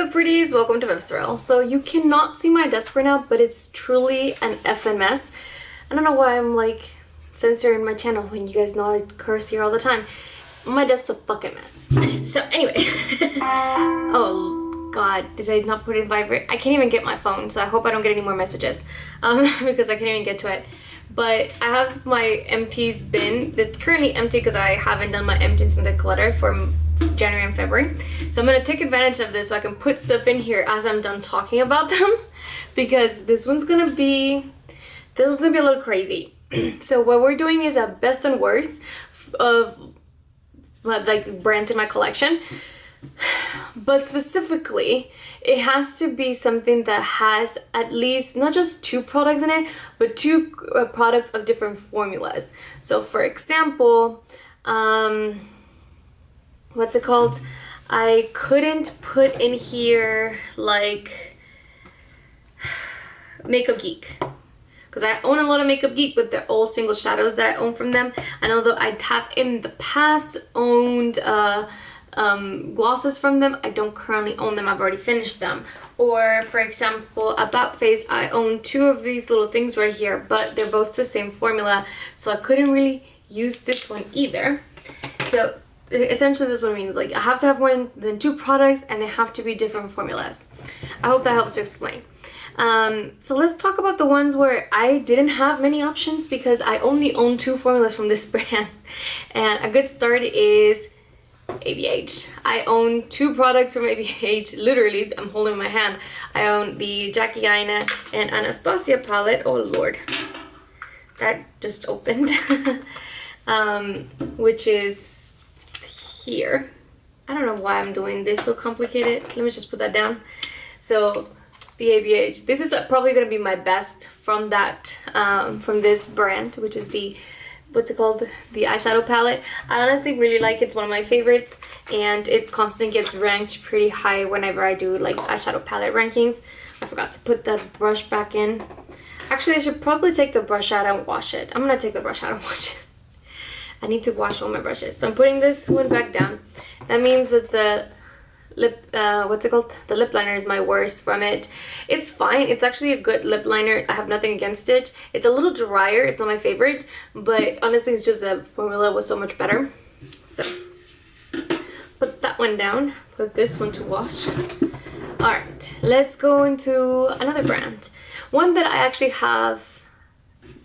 up, pretties? Welcome to Vivsthrill. So you cannot see my desk right now, but it's truly an effing mess. I don't know why I'm like censoring my channel when you guys know I curse here all the time. My desk's a fucking mess. So anyway, oh god, did I not put it in vibrate? I can't even get my phone, so I hope I don't get any more messages because I can't even get to it. But I have my empties bin that's currently empty because I haven't done my empties and declutter for January and February. So I'm gonna take advantage of this so I can put stuff in here as I'm done talking about them because this one's gonna be a little crazy. So what we're doing is a best and worst of like brands in my collection, but specifically it has to be something that has at least not just two products in it, but two products of different formulas. So for example, what's it called? I couldn't put in here like Makeup Geek because I own a lot of Makeup Geek, but they're all single shadows that I own from them. And although I have in the past owned glosses from them, I don't currently own them. I've already finished them. Or for example, About Face, I own two of these little things right here, but they're both the same formula, so I couldn't really use this one either. So essentially this one means like I have to have more than two products and they have to be different formulas. I hope that helps to explain. So let's talk about the ones where I didn't have many options because I only own two formulas from this brand. And a good start is ABH. I own two products from ABH. Literally, I'm holding in my hand. I own the Jackie Aina and Anastasia palette. Oh lord, that just opened. Which is here. I don't know why I'm doing this so complicated. Let me just put that down. So the ABH. This is probably going to be my best from that from this brand, which is the what's it called? The eyeshadow palette. I honestly really like it. It's one of my favorites, and it constantly gets ranked pretty high whenever I do like eyeshadow palette rankings. I forgot to put that brush back in. Actually, I should probably take the brush out and wash it. I'm gonna take the brush out and wash it. I need to wash all my brushes. So I'm putting this one back down. That means that the lip, what's it called? The lip liner is my worst from it. It's fine. It's actually a good lip liner. I have nothing against it. It's a little drier. It's not my favorite, but honestly, it's just the formula was so much better. So put that one down. Put this one to wash. All right, let's go into another brand. One that I actually have.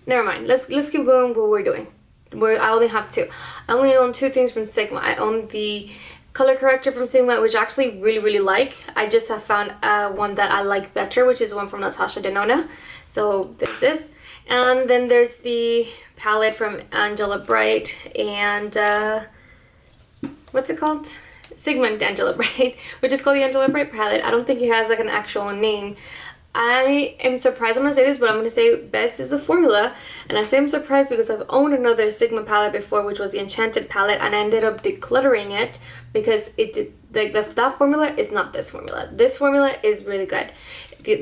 Never mind. Let's keep going what we're doing. I only have two. I only own two things from Sigma. I own the color corrector from Sigma, which I actually really like. I just have found one that I like better, which is one from Natasha Denona. So there's this, and then there's the palette from Angela Bright and what's it called? Sigma and Angela Bright, which is called the Angela Bright palette. I don't think it has like an actual name. I am surprised. I'm gonna say this, but I'm gonna say best is a formula, and I say I'm surprised because I've owned another Sigma palette before, which was the Enchanted palette, and I ended up decluttering it because it did like that formula is not this formula. This formula is really good.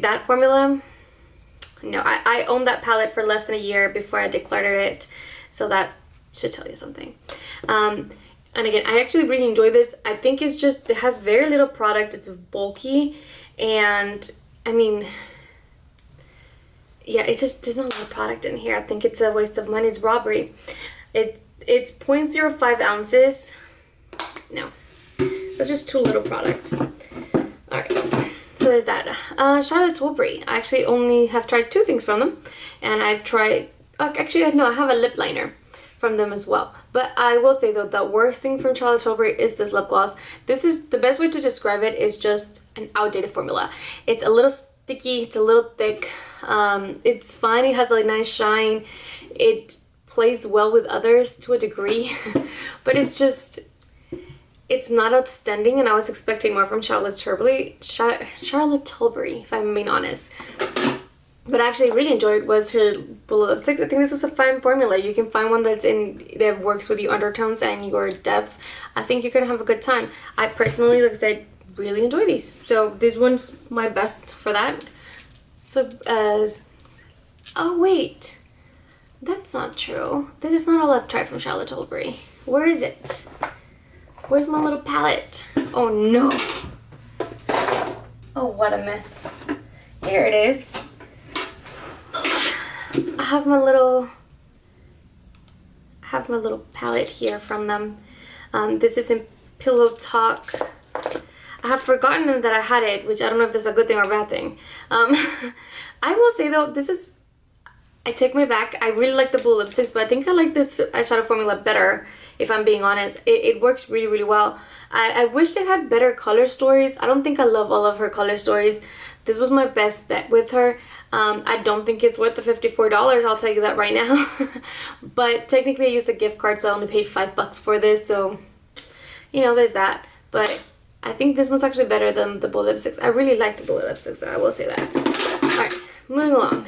That formula, no, I owned that palette for less than a year before I decluttered it, so that should tell you something. And again, I actually really enjoy this. I think it's just it has very little product. It's bulky, and I mean, yeah, it just there's not a lot of product in here. I think it's a waste of money. It's robbery. It's 0.05 ounces. No, that's just too little product. All right, so there's that. Charlotte Tilbury. I actually only have tried two things from them, and I've tried. Actually, no, I have a lip liner from them as well. But I will say though, the worst thing from Charlotte Tilbury is this lip gloss. This is the best way to describe it is just an outdated formula. It's a little sticky, it's a little thick. It's fine, it has a nice shine. It plays well with others to a degree, but it's just, it's not outstanding, and I was expecting more from Charlotte Tilbury, if I'm being honest. But I actually really enjoyed was her blue lipsticks. I think this was a fine formula. You can find one that works with your undertones and your depth. I think you're gonna have a good time. I personally, like I said, really enjoy these. So this one's my best for that. So oh wait, that's not true. This is not all I've tried from Charlotte Tilbury. Where is it? Where's my little palette? Oh no. Oh, what a mess. Here it is. I have my little palette here from them. This is in Pillow Talk. I have forgotten that I had it, which I don't know if that's a good thing or a bad thing. I will say though, I take my back. I really like the blue lipsticks, but I think I like this eyeshadow formula better, if I'm being honest. It works really, really well. I wish they had better color stories. I don't think I love all of her color stories. This was my best bet with her. I don't think it's worth the $54, I'll tell you that right now. But technically I used a gift card, so I only paid $5 for this, so you know, there's that. But I think this one's actually better than the blue lipsticks. I really like the blue lipsticks, so I will say that. Alright, moving along.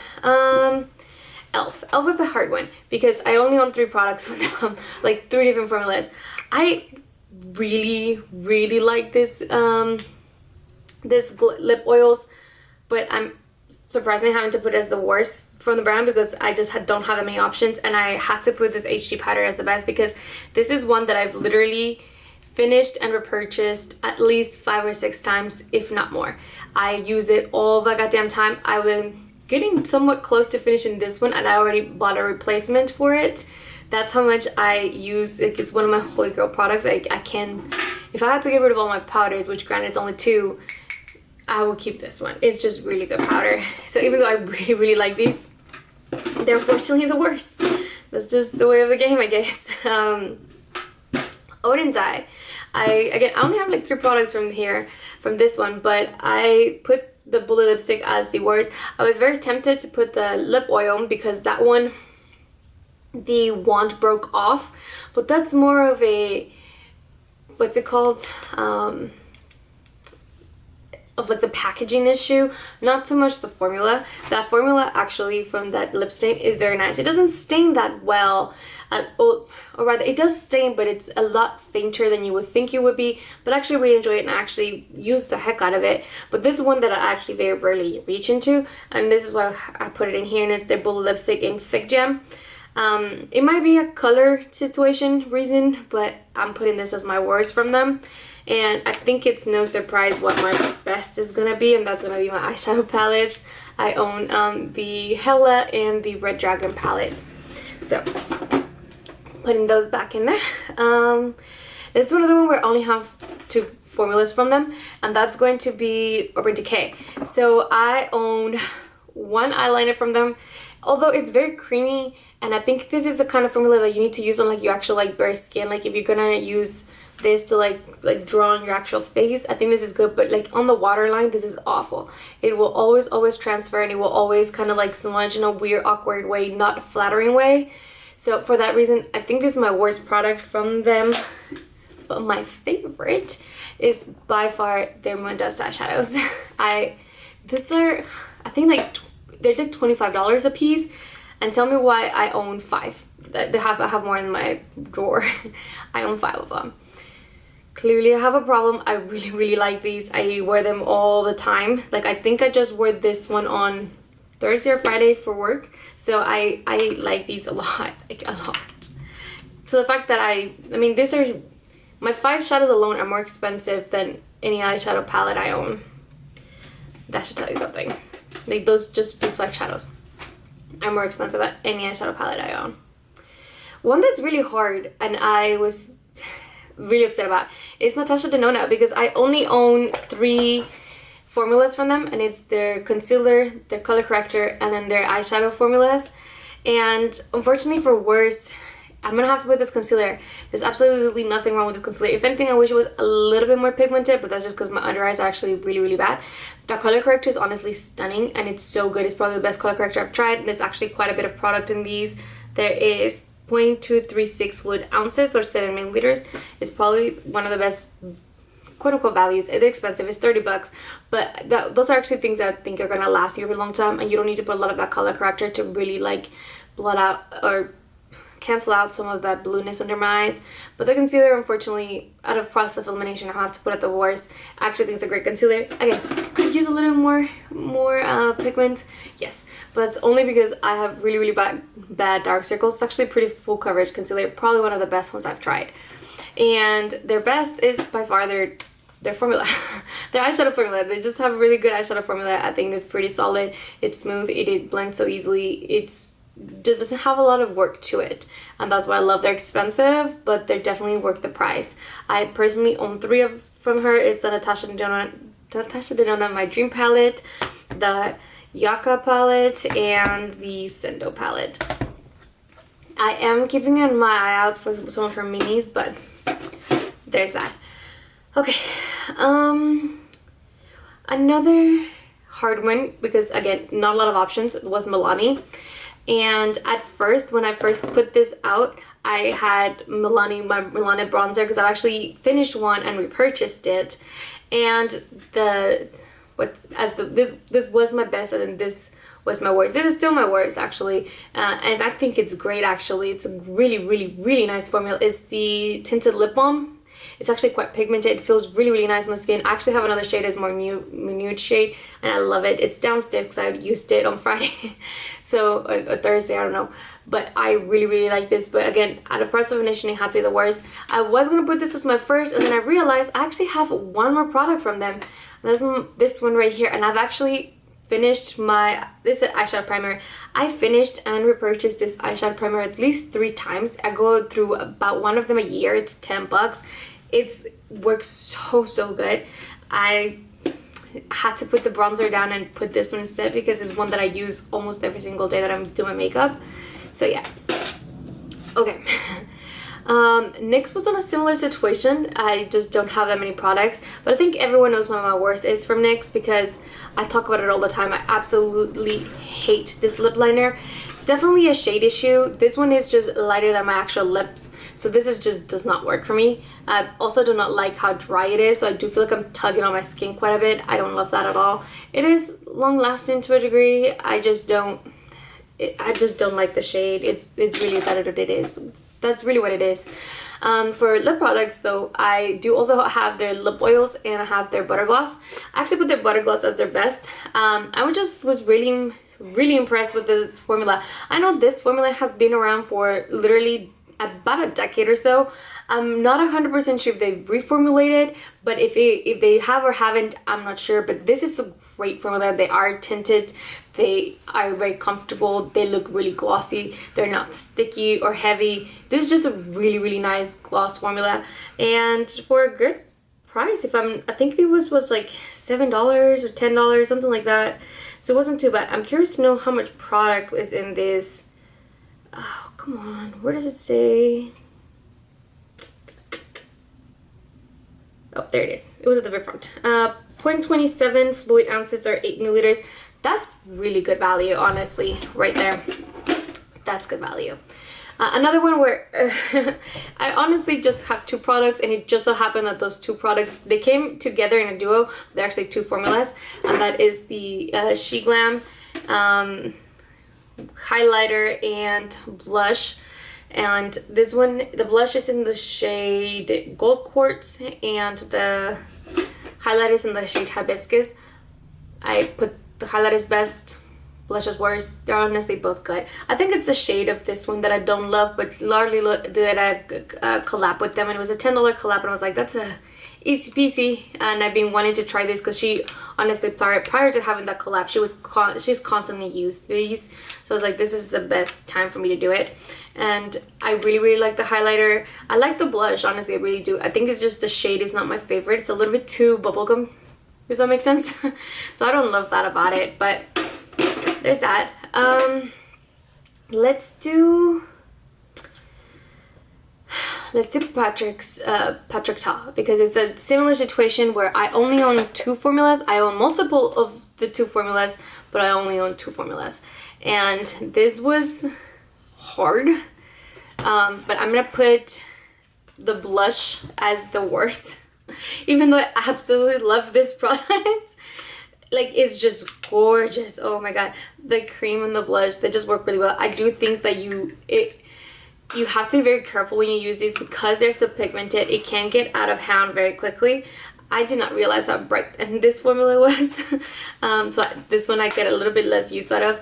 Elf. Elf was a hard one because I only own 3 products from them, like 3 different formulas. I really, really like this lip oils, but I'm surprisingly having to put it as the worst from the brand because I just don't have that many options, and I had to put this HD powder as the best because this is one that I've literally finished and repurchased at least 5 or 6 times, if not more. I use it all the goddamn time. I've been getting somewhat close to finishing this one, and I already bought a replacement for it. That's how much I use it. It's one of my holy grail products. I can, if I had to get rid of all my powders, which granted it's only 2, I will keep this one. It's just really good powder. So even though I really, really like these, they're unfortunately the worst. That's just the way of the game, I guess. Odin's Eye. I only have like 3 products from here, from this one, but I put the blue lipstick as the worst. I was very tempted to put the lip oil because that one, the wand broke off, but that's more of a, what's it called, of like the packaging issue, not so much the formula. That formula actually from that lip stain is very nice. It doesn't stain that well, or rather it does stain, but it's a lot fainter than you would think it would be. But I actually really enjoy it and I actually use the heck out of it. But this is one that I actually very rarely reach into, and this is why I put it in here, and it's their blue lipstick in Fig Jam. It might be a color situation reason, but I'm putting this as my worst from them. And I think it's no surprise what my best is gonna be, and that's gonna be my eyeshadow palettes. I own the Hella and the Red Dragon palette. So, putting those back in there. This is one of the ones where I only have 2 formulas from them, and that's going to be Urban Decay. So I own 1 eyeliner from them, although it's very creamy, and I think this is the kind of formula that you need to use on like your actual like bare skin. Like if you're gonna use this to like draw on your actual face, I think this is good, but like on the waterline, this is awful. It will always transfer, and it will always kind of like smudge in a weird, awkward way, not a flattering way. So for that reason, I think this is my worst product from them. But my favorite is by far their Moon Dust eyeshadows. These are, I think like they're like $25 a piece, and tell me why I own 5. I have more in my drawer. I own 5 of them. Clearly I have a problem. I really, really like these. I wear them all the time. Like I think I just wore this one on Thursday or Friday for work. So I like these a lot, like a lot. So the fact that I mean these are, my 5 shadows alone are more expensive than any eyeshadow palette I own. That should tell you something. Like these 5 shadows are more expensive than any eyeshadow palette I own. One that's really hard and I was really upset about is Natasha Denona, because I only own 3 formulas from them, and it's their concealer, their color corrector, and then their eyeshadow formulas. And unfortunately for worse, I'm gonna have to put this concealer. There's absolutely nothing wrong with this concealer. If anything, I wish it was a little bit more pigmented, but that's just because my under eyes are actually really, really bad. The color corrector is honestly stunning, and it's so good. It's probably the best color corrector I've tried, and there's actually quite a bit of product in these. There is 0.236 fluid ounces or 7 milliliters. It's probably one of the best quote-unquote values. It's expensive, it's $30, but those are actually things that I think are gonna last you for a long time, and you don't need to put a lot of that color corrector to really like blot out or cancel out some of that blueness under my eyes. But the concealer, unfortunately, out of process of elimination, I have to put at the worst. I actually think it's a great concealer. Again, could use a little more pigment, yes, but it's only because I have really, really bad dark circles. It's actually pretty full coverage concealer, probably one of the best ones I've tried. And their best is by far their their formula. Their eyeshadow formula. They just have really good eyeshadow formula. I think it's pretty solid. It's smooth. It blends so easily. It's just doesn't have a lot of work to it, and that's why I love. They're expensive, but they're definitely worth the price. I personally own 3 of from her. It's the Natasha Denona My Dream palette, the Yaka palette, and the Sendo palette. I am keeping my eye out for some of her minis, but there's that. Okay, another hard one, because again, not a lot of options, was Milani. And at first, when I first put this out, I had my Milani bronzer, because I actually finished one and repurchased it. And this was my best, and then this was my worst. This is still my worst, actually, and I think it's great. Actually, it's a really, really, really nice formula. It's the tinted lip balm. It's actually quite pigmented. It feels really, really nice on the skin. I actually have another shade as more nude shade, and I love it. It's downstairs because I used it on Friday, so or Thursday, I don't know. But I really, really like this. But again, at a price definition, it had to be the worst. I was gonna put this as my first, and then I realized I actually have one more product from them. This one right here, and I've actually finished this is eyeshadow primer. I finished and repurchased this eyeshadow primer at least 3 times. I go through about one of them a year. It's $10. It works so good. I had to put the bronzer down and put this one instead, because it's one that I use almost every single day that I'm doing my makeup. So yeah. Okay. NYX was on a similar situation. I just don't have that many products, but I think everyone knows one of my worst is from NYX, because I talk about it all the time. I absolutely hate this lip liner. Definitely a shade issue. This one is just lighter than my actual lips, so this is just does not work for me. I also do not like how dry it is, so I do feel like I'm tugging on my skin quite a bit. I don't love that at all. It is long lasting to a degree. I just don't like the shade. It's really better than it is. That's really what it is. For lip products though, I do also have their lip oils, and I have their butter gloss. I actually put their butter gloss as their best. I was really impressed with this formula. I know this formula has been around for literally about a decade or so. I'm not 100% sure if they've reformulated, but if they have or haven't, I'm not sure. But this is a great formula. They are tinted. They are very comfortable. They look really glossy. They're not sticky or heavy. This is just a really, really nice gloss formula. And for a good price, I think it was like $7 or $10, something like that. So it wasn't too bad. I'm curious to know how much product was in this. Oh, come on. Where does it say? Oh, there it is. It was at the very front. 0.27 fluid ounces or 8 milliliters. That's really good value, honestly, right there. That's good value. Another one where I honestly just have 2 products, and it just so happened that those 2 products, they came together in a duo. They're actually 2 formulas, and that is the She Glam highlighter and blush. And this one, the blush is in the shade Gold Quartz, and the highlighter is in the shade Hibiscus. I put the highlighter best, blush is worst. They're honestly both good. I think it's the shade of this one that I don't love, but Larly did a collab with them, and it was a $10 collab, and I was like, that's a easy peasy. And I've been wanting to try this, because she honestly, prior to having that collab, she's constantly used these, so I was like, this is the best time for me to do it. And I really, really like the highlighter. I like the blush, honestly, I really do. I think it's just the shade is not my favorite. It's a little bit too bubblegum, if that makes sense. So I don't love that about it, but there's that. Let's do Patrick Ta, because it's a similar situation where I only own 2 formulas. I own multiple of the 2 formulas, but I only own 2 formulas, and this was hard. But I'm gonna put the blush as the worst, even though I absolutely love this product. Like, it's just gorgeous. Oh my god, the cream and the blush, they just work really well. I do think that you have to be very careful when you use these, because they're so pigmented. It can get out of hand very quickly. I did not realize how bright and this formula was. So this one I get a little bit less use out of.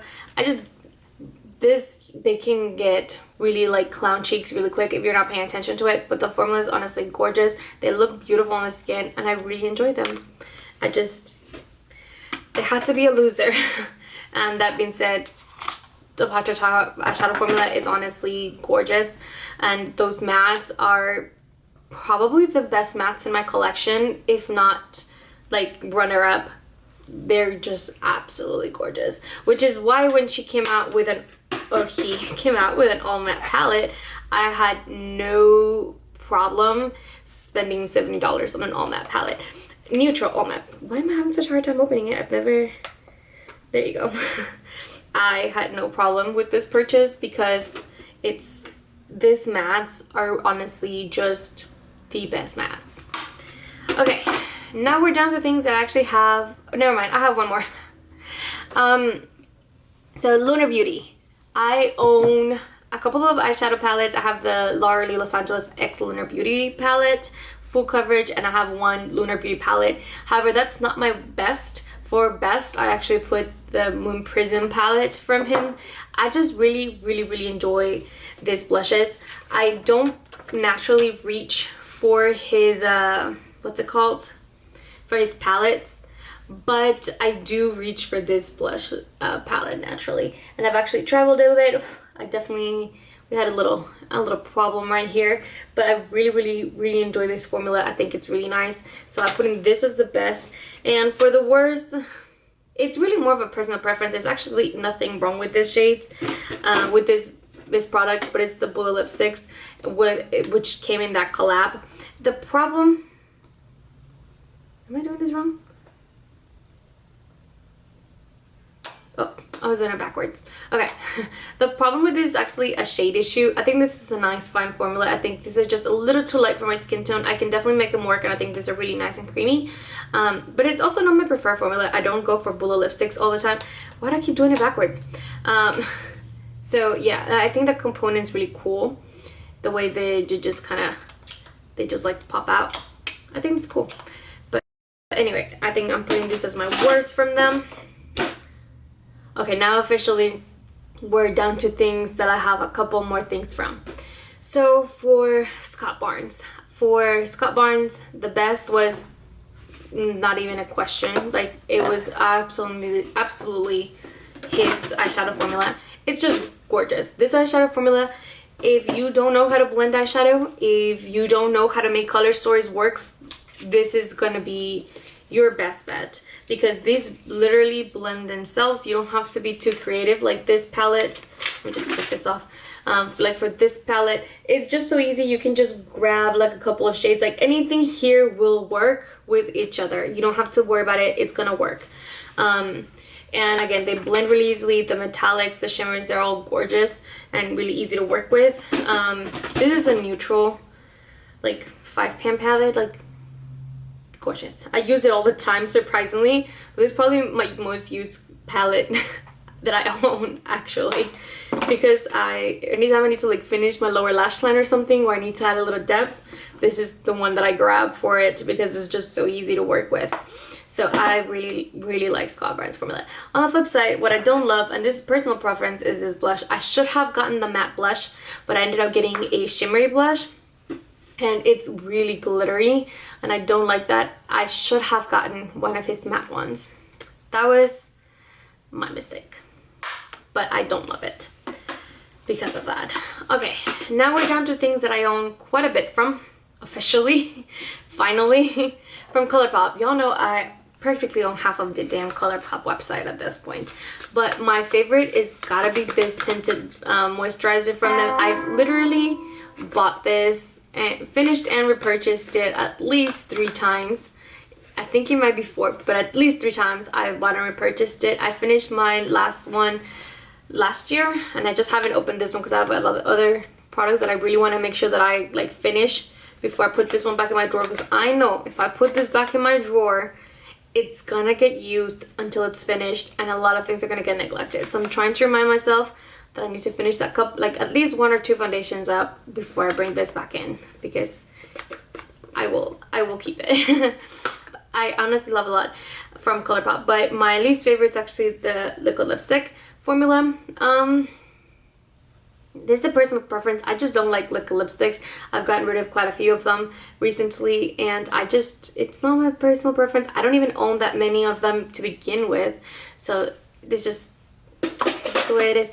they can get really like clown cheeks really quick if you're not paying attention to it, but the formula is honestly gorgeous. They look beautiful on the skin and I really enjoy them. They had to be a loser. And that being said, the Pacha eyeshadow formula is honestly gorgeous, and those mattes are probably the best mattes in my collection, if not like runner up. They're just absolutely gorgeous, which is why when she came out with he came out with an all matte palette, I had no problem spending $70 on an all matte palette. Neutral all matte. Why am I having such a hard time opening it? There you go. I had no problem with this purchase because these mattes are honestly just the best mattes. Okay, now we're down to things that I actually have. Never mind, I have one more. So Lunar Beauty. I own a couple of eyeshadow palettes. I have the Laura Lee Los Angeles X Lunar Beauty palette, full coverage, and I have one Lunar Beauty palette. However, that's not my best. For best, I actually put the Moon Prism palette from him. I just really enjoy these blushes. I don't naturally reach for his what's it called, for his palettes, but I do reach for this blush palette naturally, and I've actually traveled with it. We had a little problem right here, but I really enjoy this formula. I think it's really nice, so I'm putting this as the best. And for the worst, it's really more of a personal preference. There's actually nothing wrong with these shades, with this product, but it's the Bullet lipsticks which came in that collab. The problem, am I doing this wrong? Oh, I was doing it backwards. Okay. The problem with this is actually a shade issue. I think this is a nice fine formula. I think these are just a little too light for my skin tone. I can definitely make them work, and I think these are really nice and creamy. But it's also not my preferred formula. I don't go for Bullet lipsticks all the time. Why do I keep doing it backwards? So yeah, I think the component's really cool. The way they just like pop out. I think it's cool. But anyway, I think I'm putting this as my worst from them. Okay, now officially we're down to things that I have a couple more things from. So for Scott Barnes, the best was not even a question. Like, it was absolutely his eyeshadow formula. It's just gorgeous. This eyeshadow formula, if you don't know how to blend eyeshadow, if you don't know how to make color stories work, this is gonna be your best bet, because these literally blend themselves. You don't have to be too creative. Like this palette, let me just take this off. Like for this palette, it's just so easy. You can just grab like a couple of shades. Like anything here will work with each other. You don't have to worry about it. It's gonna work. And again, they blend really easily. The metallics, the shimmers, they're all gorgeous and really easy to work with. This is a neutral, like 5-pan palette. Like, gorgeous. I use it all the time, surprisingly. This is probably my most used palette that I own, actually, because anytime I need to like finish my lower lash line or something, or I need to add a little depth, this is the one that I grab for it, because it's just so easy to work with. So I really like Scott Barnes formula. On the flip side, what I don't love, and this is personal preference, is this blush. I should have gotten the matte blush, but I ended up getting a shimmery blush, and it's really glittery, and I don't like that. I should have gotten one of his matte ones. That was my mistake, but I don't love it because of that. Okay, now we're down to things that I own quite a bit from, officially, finally, from ColourPop. Y'all know I practically own half of the damn ColourPop website at this point, but my favorite is gotta be this tinted moisturizer from them. I've literally bought this and finished and repurchased it at least 3 times. I think it might be 4, but at least 3 times I've bought and repurchased it. I finished my last one last year, and I just haven't opened this one because I have a lot of other products that I really want to make sure that I like finish before I put this one back in my drawer, because I know if I put this back in my drawer, it's gonna get used until it's finished, and a lot of things are gonna get neglected. So I'm trying to remind myself that I need to finish that cup, like at least 1 or 2 foundations up before I bring this back in, because I will keep it. I honestly love a lot from ColourPop, but my least favorite is actually the liquid lipstick formula. This is a personal preference. I just don't like liquid lipsticks. I've gotten rid of quite a few of them recently, and it's not my personal preference. I don't even own that many of them to begin with, so it's just the way it is.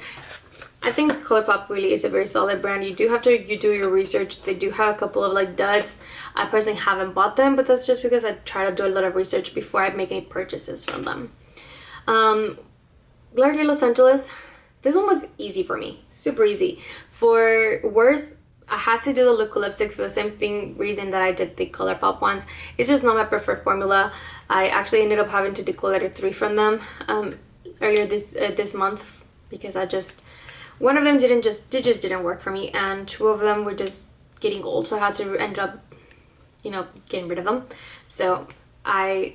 I think ColourPop really is a very solid brand. You do your research. They do have a couple of like duds. I personally haven't bought them, but that's just because I try to do a lot of research before I make any purchases from them. L'Oreal Los Angeles. This one was easy for me, super easy. For worse, I had to do the liquid lipsticks for the same reason that I did the ColourPop ones. It's just not my preferred formula. I actually ended up having to declutter 3 from them earlier this month because one of them just didn't work for me, and 2 of them were just getting old, so I had to end up, getting rid of them. So I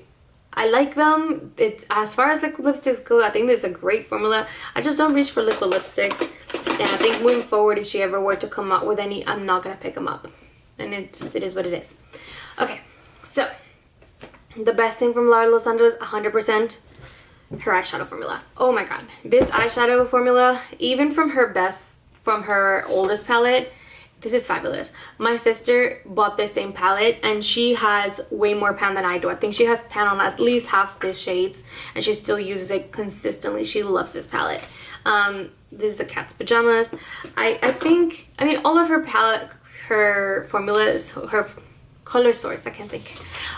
like them. As far as liquid lipsticks go, I think this is a great formula. I just don't reach for liquid lipsticks, and I think moving forward, if she ever were to come out with any, I'm not gonna pick them up, and it is what it is. Okay, so the best thing from L'Oreal Los Angeles, 100%, her eyeshadow formula. Oh my god, this eyeshadow formula, even from her oldest palette, this is fabulous. My sister bought the same palette, and she has way more pan than I do. I think she has pan on at least half the shades, and she still uses it consistently. She loves this palette. This is the cat's pajamas. I mean, all of her formulas, her color source,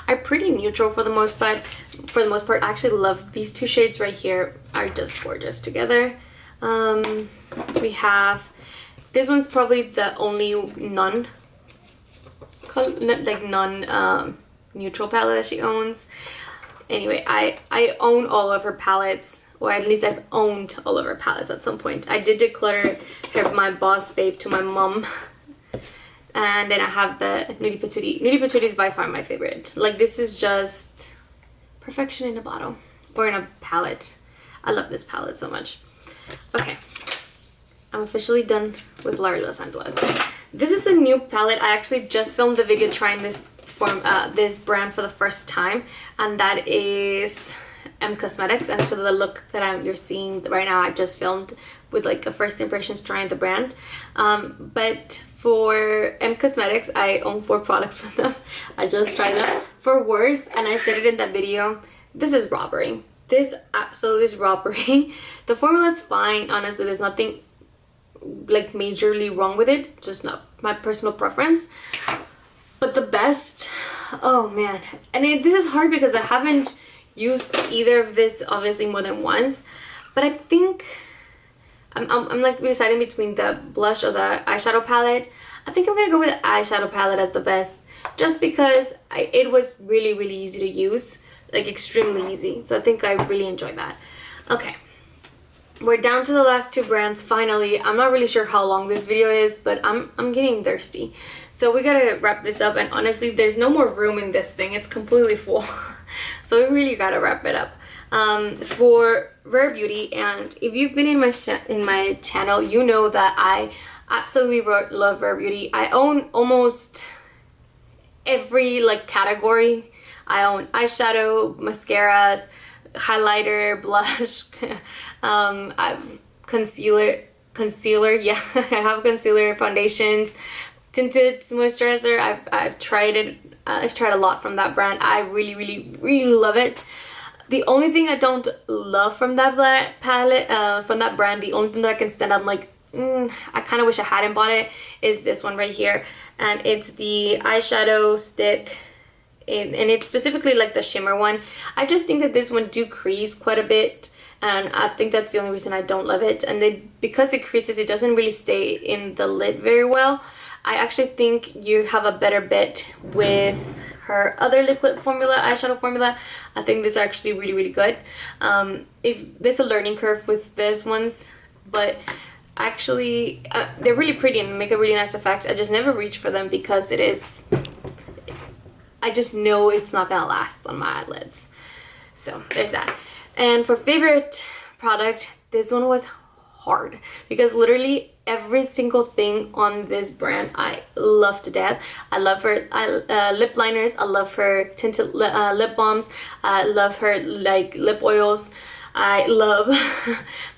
are pretty neutral for the most part. I actually love these 2 shades right here. Are just gorgeous together. We have. This one's probably the only neutral palette that she owns. Anyway, I own all of her palettes, or at least I've owned all of her palettes at some point. I did declutter my Boss Babe to my mom. And then I have the Nudie Patootie. Nudie Patootie is by far my favorite. Like, this is just perfection in a bottle. Or in a palette. I love this palette so much. Okay. I'm officially done with L'Oreal Los Angeles. This is a new palette. I actually just filmed the video trying this brand for the first time, and that is Cosmetics. And so the look that you're seeing right now, I just filmed with like a first impressions trying the brand. But for Cosmetics, I own 4 products from them. I just tried them. For worse, and I said it in that video, this is robbery. This absolutely is robbery. The formula is fine. Honestly, there's nothing like majorly wrong with it, just not my personal preference. But the best, oh man, and this is hard because I haven't used either of this obviously more than once, but I think I'm like deciding between the blush or the eyeshadow palette. I think I'm gonna go with the eyeshadow palette as the best, just because it was really easy to use, like extremely easy. So I think I really enjoyed that. Okay. We're down to the last 2 brands finally. I'm not really sure how long this video is, but I'm getting thirsty. So we gotta wrap this up, and honestly, there's no more room in this thing. It's completely full. So we really gotta wrap it up. For Rare Beauty, and if you've been in my channel, you know that I absolutely love Rare Beauty. I own almost every like category. I own eyeshadow, mascaras, highlighter, blush, I've concealer, yeah. I have concealer, foundations, tinted moisturizer. I've tried it. I've tried a lot from that brand. I really love it. The only thing I don't love from that palette, from that brand, the only thing that I can stand out, I'm like, I kind of wish I hadn't bought it, is this one right here. And it's the eyeshadow stick, and it's specifically like the shimmer one. I just think that this one do crease quite a bit, and I think that's the only reason I don't love it. And then because it creases, it doesn't really stay in the lid very well. I actually think you have a better bet with her other liquid formula, eyeshadow formula. I think this is actually really good. If there's a learning curve with these ones, but actually they're really pretty and make a really nice effect. I just never reach for them because I just know it's not gonna last on my eyelids. So there's that. And for favorite product, this one was hard because literally every single thing on this brand I love to death. I love her lip liners, I love her tinted lip balms, I love her like lip oils. I love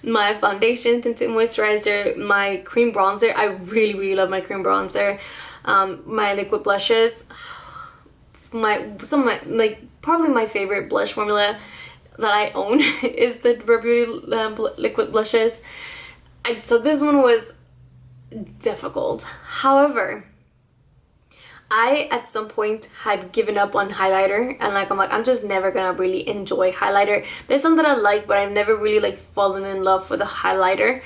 my foundation, tinted moisturizer, my cream bronzer. I really, really love my cream bronzer. My liquid blushes. Like probably my favorite blush formula that I own is the Rare Beauty liquid blushes. So this one was difficult. However, I at some point had given up on highlighter, and like I'm just never gonna really enjoy highlighter. There's some that I like, but I've never really like fallen in love with a highlighter,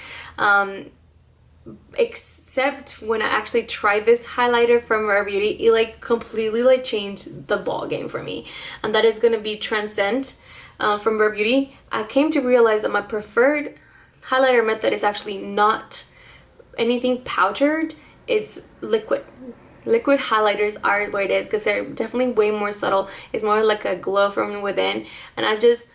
except when I actually tried this highlighter from Rare Beauty. It like completely like changed the ball game for me, and that is gonna be Transcend from Rare Beauty. I came to realize that my preferred highlighter method is actually not anything powdered, it's liquid. Liquid highlighters are what it is, because they're definitely way more subtle. It's more like a glow from within, and I just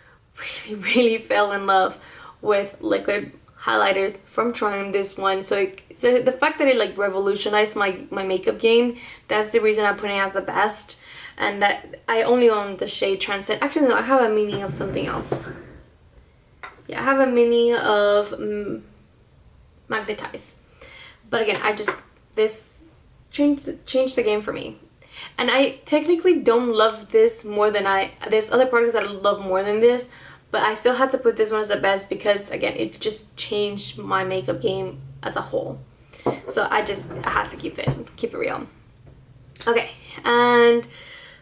really fell in love with liquid highlighters from trying this one. So the fact that it like revolutionized my makeup game, that's the reason I'm putting it as the best. And that I only own the shade Transcend. Actually no, I have a mini of something else. Yeah, I have a mini of Magnetize. But again, this changed the game for me. And I technically don't love this more than there's other products that I love more than this, but I still had to put this one as the best because again, it just changed my makeup game as a whole. So I had to keep it real. Okay, and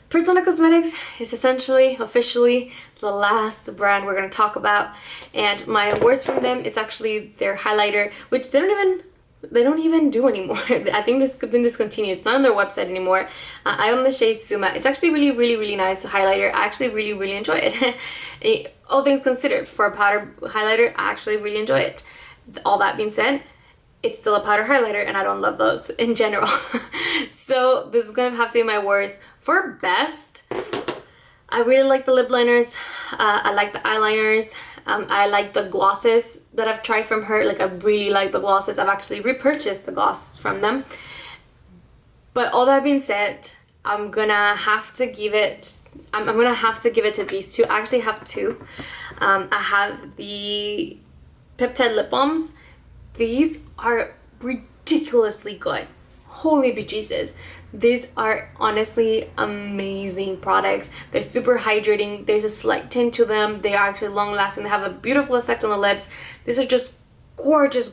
Persona Cosmetics is officially the last brand we're going to talk about, and my worst from them is actually their highlighter, which they don't even do anymore. I think this could been discontinued. It's not on their website anymore. I own the shade Zuma. It's actually really nice highlighter. I actually really enjoy it. All things considered, for a powder highlighter, I actually really enjoy it. All that being said, it's still a powder highlighter, and I don't love those in general. So this is gonna have to be my worst. For best, I really like the lip liners. I like the eyeliners. I like the glosses that I've tried from her. Like I really like the glosses. I've actually repurchased the gloss from them. But all that being said, I'm gonna have to give it to these two. I actually have two. I have the peptide lip balms. These are ridiculously good. Holy bejesus. These are honestly amazing products. They're super hydrating. There's a slight tint to them. They are actually long lasting. They have a beautiful effect on the lips. These are just gorgeous.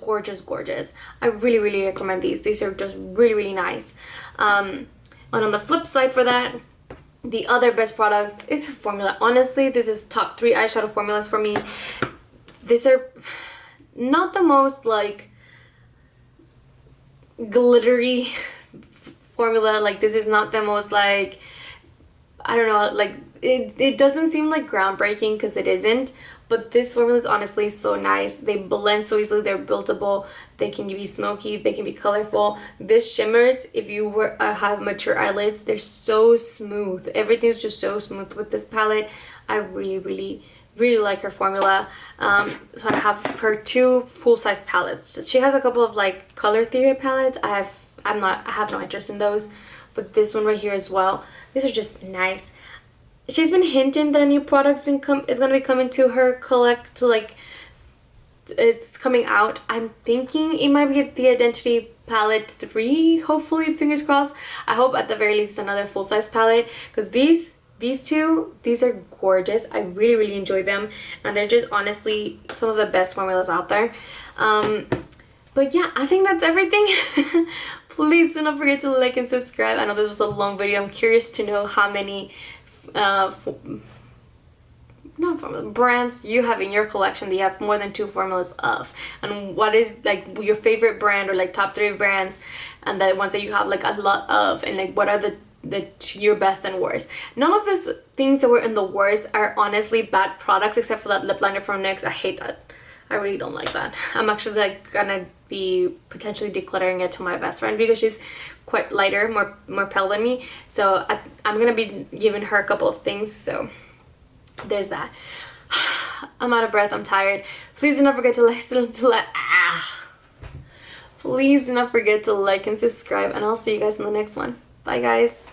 I really recommend these. These are just really nice. And on the flip side for that, the other best products is her formula. Honestly, this is top 3 eyeshadow formulas for me. These are not the most like glittery formula. Like this is not the most like, I don't know, like it doesn't seem like groundbreaking because it isn't, but this formula is honestly so nice. They blend so easily. They're buildable. They can be smoky. They can be colorful. This shimmers. If you have mature eyelids, they're so smooth. Everything's just so smooth with this palette. I really like her formula. So I have her 2 full-size palettes. She has a couple of like color theory palettes. I have no interest in those, but this one right here as well. These are just nice. She's been hinting that a new product's is going to be coming to her it's coming out. I'm thinking it might be the Identity Palette 3, hopefully, fingers crossed. I hope at the very least it's another full-size palette, because these are gorgeous. I really enjoy them, and they're just honestly some of the best formulas out there. But yeah, I think that's everything. Please do not forget to like and subscribe. I know this was a long video. I'm curious to know how many brands you have in your collection that you have more than 2 formulas of, and what is like your favorite brand, or like top 3 brands, and the ones that you have like a lot of, and like what are your best and worst. None of these things that were in the worst are honestly bad products, except for that lip liner from NYX. I hate that. I really don't like that. I'm actually like gonna be potentially decluttering it to my best friend because she's quite lighter, more pale than me. So I'm gonna be giving her a couple of things. So there's that. I'm out of breath. I'm tired. Please do not forget to Please do not forget to like and subscribe, and I'll see you guys in the next one. Bye guys.